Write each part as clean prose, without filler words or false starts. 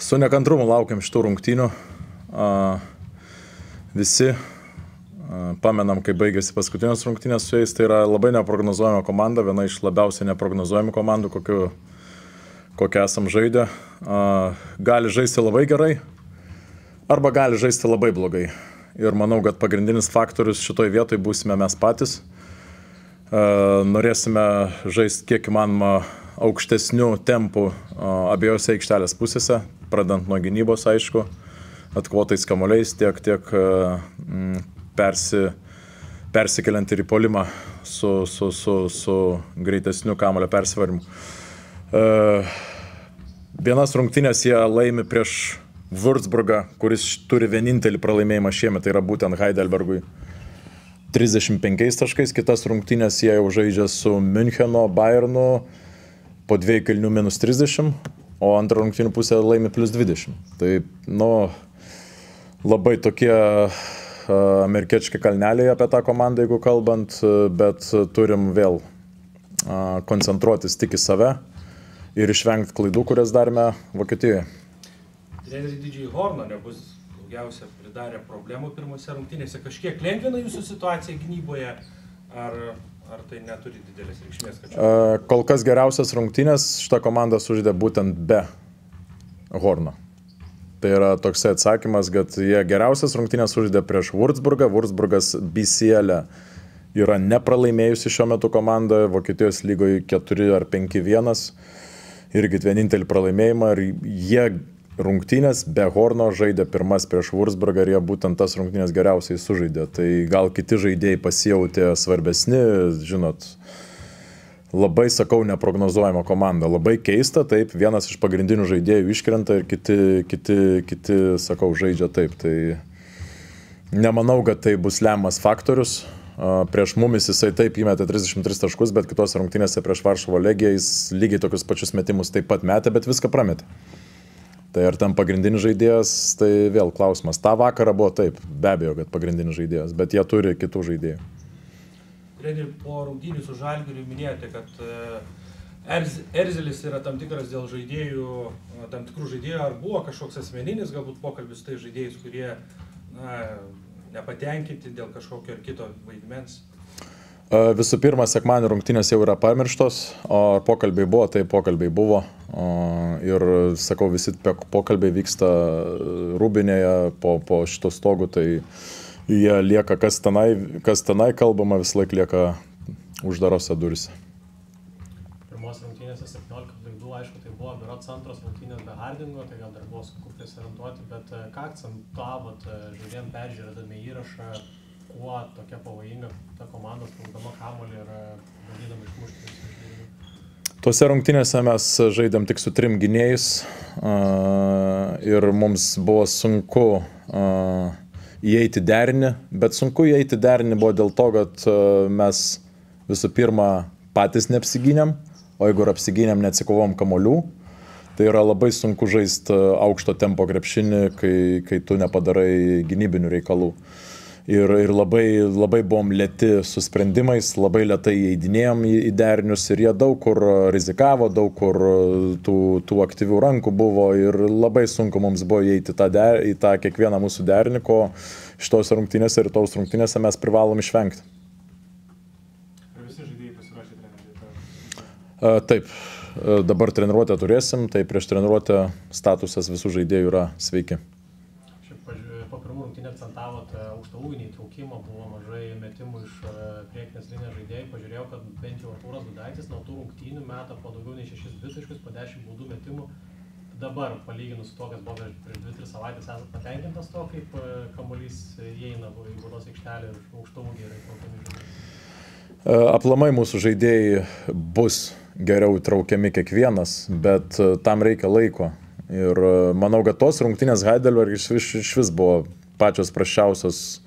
Su nekantrumu laukiam šitų rungtynių. Visi pamenam, kai baigėsi paskutinės rungtynės su jais. Tai yra labai neprognozuojama komanda, viena iš labiausiai neprognozuojamų komandų, kokią esam žaidę. Gali žaisti labai gerai, arba gali žaisti labai blogai. Ir manau, kad pagrindinis faktorius šitoj vietoj būsime mes patys. Norėsime žaisti kiek įmanoma aukštesnių tempų abiejose aikštelės pusėse, pradant nuo gynybos, aišku, atkovotais kamuoliais, tiek persikeliant ir į puolimą su greitesniu kamuolio persivarimu. Vienas rungtynės jie laimi prieš Würzburgą, kuris turi vienintelį pralaimėjimą šiemet, tai yra būtent Heidelbergui 35 taškais, kitas rungtynės jie jau žaidžia su Müncheno Bayernu po 2 kėlinių minus 30, o antrą rungtynių pusę laimi plus 20. Tai, labai tokie amerikiečiai kalneliai apie tą komandą, jeigu kalbant, bet turim vėl koncentruotis tik į save ir išvengti klaidų, kurias darėme Vokietijoje. Treneriai didžiai Horno nebus daugiausia pridarę problemų pirmose rungtynėse. Kažkiek lengvina jūsų situaciją gynyboje, ar tai neturi didelės reikšmės? Kol kas geriausias rungtynės šitą komandą sužaidė būtent be Horno. Tai yra toksai atsakymas, kad jie geriausias rungtynės sužaidė prieš Würzburgą. Würzburgas BCL yra nepralaimėjusi šiuo metu komanda, Vokietijos lygoje 4 ar 5-1, irgi vienintelį pralaimėjimą, ir jie rungtynės be Horno žaidė pirmas prieš Würzburgą ir jie būtent tas rungtynės geriausiai sužaidė. Tai gal kiti žaidėjai pasijautė svarbesni, žinot, labai, sakau, neprognozuojama komanda. Labai keista, taip, vienas iš pagrindinių žaidėjų iškrenta ir kiti, sakau, žaidžia taip. Tai nemanau, kad tai bus lemiamas faktorius. Prieš mumis jisai taip įmetė 33 taškus, bet kitose rungtynėse prieš Varšuvo Legiją jis lygiai tokius pačius metimus taip pat metė, bet viską prametė. Tai ar tam pagrindinis žaidėjas, tai vėl klausimas. Ta vakarą buvo taip, be abejo, kad pagrindinis žaidėjas, bet jie turi kitų žaidėjų. Treneri, po rungtynių su Žalgiriu minėjote, kad Erzelis yra tam tikras dėl žaidėjų, tam tikrų žaidėjų, ar buvo kažkoks asmeninis galbūt pokalbis su tai žaidėjais, kurie nepatenkinti dėl kažkokio ar kito vaidmens? Visų pirma, sekmadienio rungtynės jau yra pamirštos, o pokalbiai buvo, tai pokalbiai buvo. Ir, sakau, visi pokalbiai vyksta Rūbinėje po šito stogu, tai jie lieka, kas tenai kalbama, vis laik lieka uždarose durise. Pirmos rungtynėse 17 klaidų, aišku, tai buvo berods antros rungtynės be Hardingo, tai gal dar buvo sunku prisiorientuoti, bet ką akcentavot žaidėjom peržiūrėdami įrašą, kuo tokia pavojinga ta komanda spaudama kamuolį ir bandydama išmušti visų žaidėjų? Tuose rungtynėse mes žaidėm tik su 3 gynėjais ir mums buvo sunku įeiti derinį, bet sunku įeiti derinį buvo dėl to, kad mes visų pirma patys neapsigynėm, o jeigu ir apsigynėm, neatsikovom kamuolių, tai yra labai sunku žaisti aukšto tempo krepšinį, kai tu nepadarai gynybinių reikalų. Ir labai buvom lėti su sprendimais, labai lėtai įeidinėjom į derinius ir jie daug kur rizikavo, daug kur tų aktyvių rankų buvo ir labai sunku mums buvo įeiti į tą kiekvieną mūsų derinį, ko šitose rungtynėse ir tos rungtynėse mes privalom išvengti. Ar visi žaidėjai pasiruošę treniruotę? Taip, dabar treniruotę turėsim, tai prieš treniruotę statusas visų žaidėjų yra sveiki. Po pirmų rungtynių akcentavot aukštaūgį neįtraukimą, buvo mažai metimų iš priekinės linijos žaidėjų. Pažiūrėjau, kad bent jau Artūras Gudaitis nuo tų rungtynių meta po daugiau nei 6 dvitaškius, po 10 baudų metimų. Dabar, palyginus su to, kas buvo prieš 2-3 savaitės, esat patenkintas to, kaip kamuolys įeina į baudos aikštelę ir aukštaūgį yra įtraukiami žaidėjai? Aplamai mūsų žaidėjai bus geriau įtraukiami kiekvienas, bet tam reikia laiko. Ir manau, kad tos rungtynės Heidelberg išvis buvo pačios prasčiausios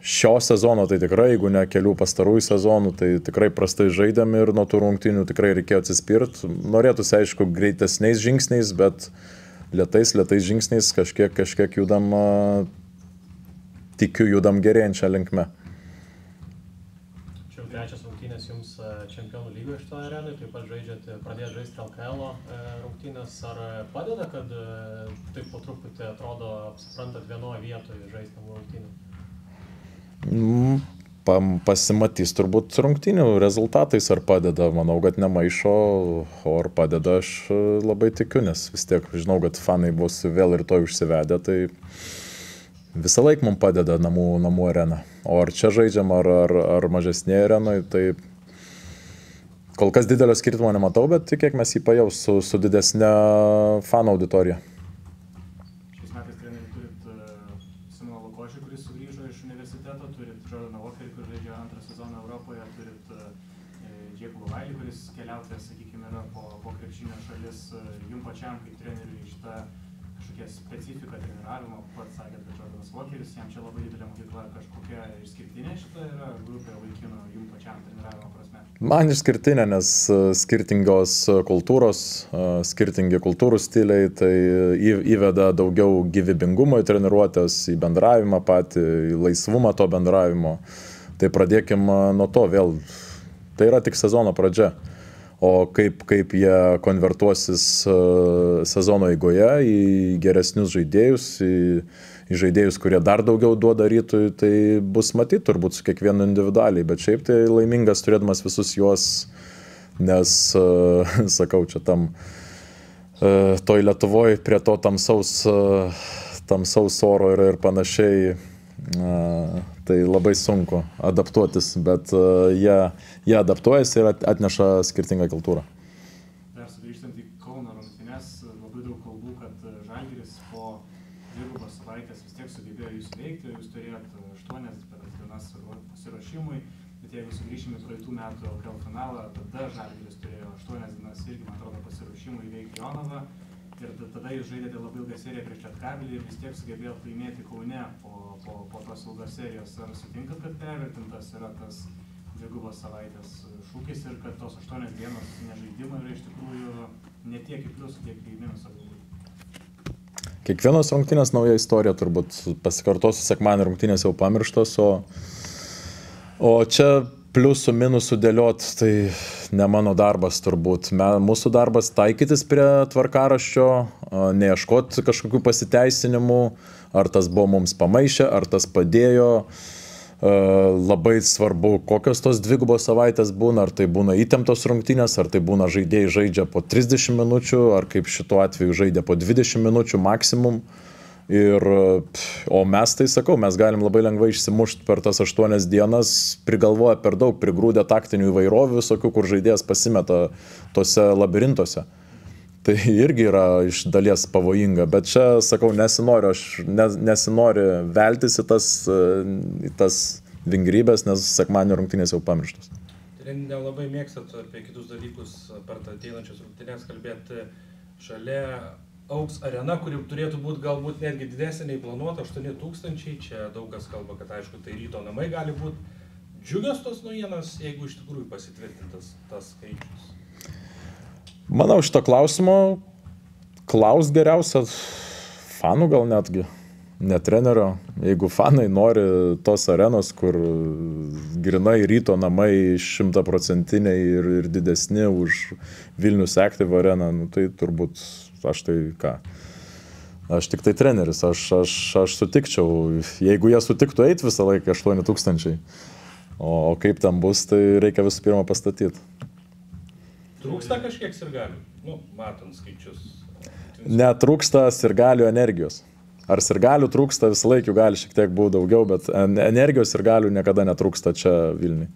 šio sezono, tai tikrai, jeigu ne kelių pastarųjų sezonų, tai tikrai prastai žaidėm ir nuo tų rungtynių tikrai reikėjo atsispirti. Norėtųsi, aišku, greitesniais žingsniais, bet lėtais žingsniais kažkiek judam, tikiu, judam gerėjančią linkme. Čia jau trečias rungtynės rungtynės jums Čempionų lygoje šitoje arenoje, taip pat pradėjote žaisti LKL rungtynės. Ar padeda, kad taip po truputį atrodo apsiprantat vienoje vietoje žaisti namų rungtynių? Pasimatys turbūt rungtynių rezultatais, ar padeda. Manau, kad nemaišo, o ar padeda, aš labai tikiu, nes vis tiek žinau, kad fanai bus vėl rytoj užsivedę, tai visą laiką mums padeda namų arena. O ar čia žaidžiam, ar mažesnėje arenoje, tai kol kas didelio skirtumo nematau, bet tikėk mes jį pajaus su didesnė fanų auditorija. Šiais metais trenerių turit Simoną Lukošį, kuris sugrįžo iš universiteto, turit Jordaną Walkerį, kuris žaidžia antrą sezoną Europoje, turit Džekų Vailį, kuris keliautojas, sakykime, yra po krepšinio šalis. Jums pačiam kaip treneriui šitą kažkokia specifika treniravimo, pats sakėt, kad Jordanas Walkeris, jam čia labai didelė mokykla, kažkokia išskirtinė šita yra grupė vaikinų jums pačiam treniravimo prasme? Man išskirtinė, nes skirtingos kultūros, skirtingi kultūrų stiliai, tai įveda daugiau gyvybingumo į treniruotės, į bendravimą patį, į laisvumą to bendravimo. Tai pradėkim nuo to vėl. Tai yra tik sezono pradžia. O kaip jie konvertuosis sezono eigoje į geresnius žaidėjus, į žaidėjus, kurie dar daugiau duoda Rytui, tai bus matyti turbūt su kiekvienu individualiai, bet šiaip tai laimingas turėdamas visus juos, nes, sakau, čia toj Lietuvoje prie to tamsaus oro ir panašiai, tai labai sunku adaptuotis, bet jie adaptuojasi ir atneša skirtingą kultūrą. Dar sugrįžtant į Kauno rungtynes, labai daug kalbų, kad Žalgiris po dvigubos savaitės vis tiek sugebėjo jūs veikti, jūs turėjot 8 dienas pasiruošimui, bet jeigu sugrįšime į praeitų metų LKL finalą, tada Žalgiris turėjo 8 dienas irgi, man atrodo, pasiruošimui įveikti Jonavą. Ir tada jūs žaidėte labai ilgą seriją prieš Lietkabelį ir vis tiek sugebėjote laimėti Kaune po tos ilgos serijos. Ar sutinkat, kad pervertintas yra tas dvigubos savaitės šūkis ir kad tos 8 dienos nežaidimo yra iš tikrųjų ne tiek į pliusą, tiek į minusą galbūt? Kiekvienos rungtynės nauja istorija, turbūt pasikartosiu, sekmadienio rungtynės jau pamirštos, o čia pliusų, minusų dėliot, tai ne mano darbas turbūt. Mūsų darbas taikytis prie tvarkaraščio, neieškoti kažkokių pasiteisinimų, ar tas buvo mums pamaišę, ar tas padėjo. Labai svarbu, kokios tos dvigubos savaitės būna, ar tai būna įtemptos rungtynės, ar tai būna žaidėjai žaidžia po 30 minučių, ar kaip šituo atveju žaidė po 20 minučių maksimum. O mes tai sakau, mes galim labai lengvai išsimušti per tas 8 dienas, prigalvoja per daug, prigrūdę taktinių įvairovių visokių, kur žaidėjas pasimeta tose labirintuose. Tai irgi yra iš dalies pavojinga, bet čia, sakau, nesinori veltis į tas vingrybės, nes sekmadienio rungtynės jau pamirštos. Tai nelabai mėgstat apie kitus dalykus per ateinančias rungtynes kalbėti šalia augs arena, kuri turėtų būti galbūt netgi didesnė nei planuota, 8000, čia daug kas kalba, kad aišku, tai Ryto namai gali būti. Džiugios tos naujienos, jeigu iš tikrųjų pasitvirtintas tas skaičius? Manau, šito klausimo klaus geriausia fanų gal netgi, ne trenerio. Jeigu fanai nori tos arenos, kur grinai Ryto namai 100% ir didesni už Vilnius Active areną, tai turbūt aš tai ką? Aš tik tai treneris, aš sutikčiau, jeigu jie sutiktų eiti visą laiką 8000, o kaip tam bus, tai reikia visų pirma pastatyti. Trūksta kažkiek sirgalių? Matant skaičius. Netrūksta sirgalių energijos. Ar sirgalių trūksta, visą laiką jų gali šiek tiek būti daugiau, bet energijos sirgalių niekada netrūksta čia Vilniui.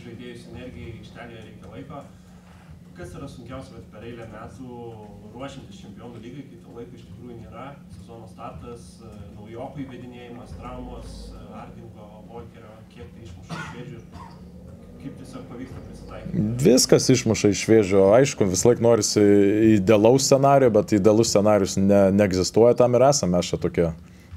Žaidėjus energijai aikštelėje reikia laiko. Kas yra sunkiausia, bet per eilę metų ruošiantis Čempionų lygai, kai to laiko iš tikrųjų nėra, sezono startas, naujokų įvedinėjimas, traumos, Ardingo, Volkerio, kiek tai išmuša iš vėžių, kaip tiesiog pavyksta prisitaikyti? Viskas išmuša iš vėžių, aišku, vis laik norisi idealaus scenarijų, bet idealus scenarijus neegzistuoja, tam ir esame mes čia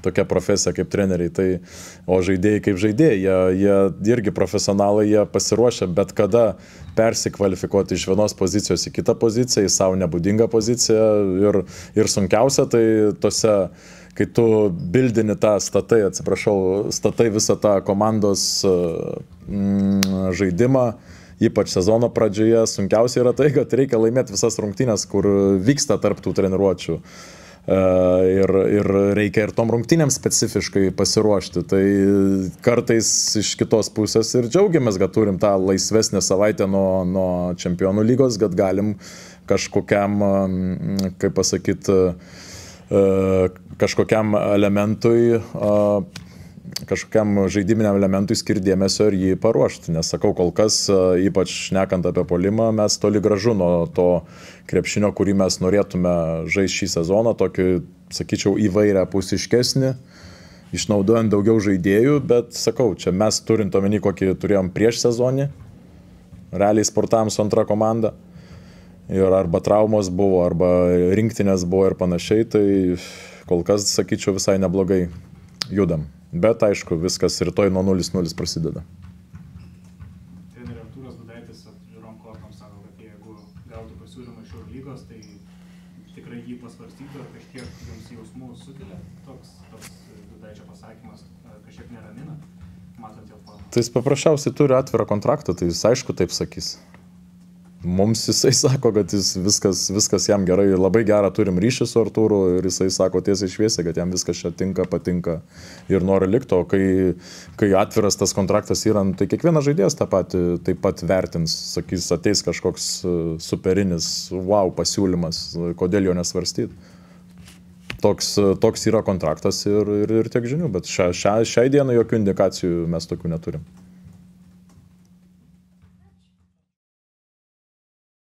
tokia profesija kaip treneriai, o žaidėjai kaip žaidėjai, jie irgi profesionalai, jie pasiruošia bet kada persikvalifikuoti iš vienos pozicijos į kitą poziciją, į savo nebūdingą poziciją ir sunkiausia tai tose kai tu bildini tą statai visą tą komandos žaidimą, ypač sezono pradžioje, sunkiausia yra tai, kad reikia laimėti visas rungtynės, kur vyksta tarp tų treniruočių. Ir reikia ir tom rungtynėm specifiškai pasiruošti. Tai kartais iš kitos pusės ir džiaugiamės, kad turim tą laisvesnę savaitę nuo Čempionų lygos, kad galim kažkokiam, kaip pasakyti, kažkokiam elementui, kažkokiam žaidiminiam elementui skirti dėmesio ir jį paruošti. Nes sakau, kol kas, ypač šnekant apie puolimą, mes toli gražu nuo to krepšinio, kurį mes norėtume žaisti šį sezoną, tokį, sakyčiau, įvairią pusiškesnį, išnaudojant daugiau žaidėjų, bet sakau, čia mes turint omeny, kokį turėjom prieš sezonį, realiai sportavom su antra komanda. Ir arba traumos buvo, arba rinktinės buvo ir panašiai, tai kol kas, sakyčiau, visai neblogai judam. Bet aišku, viskas rytoj nuo 0-0 prasideda. Treneris Artūras Gudaitis atvirom kortom sako, kad jeigu gautų pasiūlymą iš Eurolygos, tai tikrai jį pasvarstytų, ar kažkiek jums jausmų sukelia toks Gudaičio pasakymas, kažkiek neramina, matant jo formą. Tai jis paprasčiausiai turi atvirą kontraktą, tai jis aišku taip sakys. Mums jisai sako, kad viskas jam gerai, labai gerą turim ryšį su Artūru ir jisai sako tiesiai šviesiai, kad jam viskas čia tinka, patinka ir nori likti, o kai atviras tas kontraktas yra, tai kiekvienas žaidėjas taip pat vertins, sakys, ateis kažkoks superinis, wow pasiūlymas, kodėl jo nesvarstyti. Toks yra kontraktas ir tiek žinių, bet šiai dienai jokių indikacijų mes tokių neturim.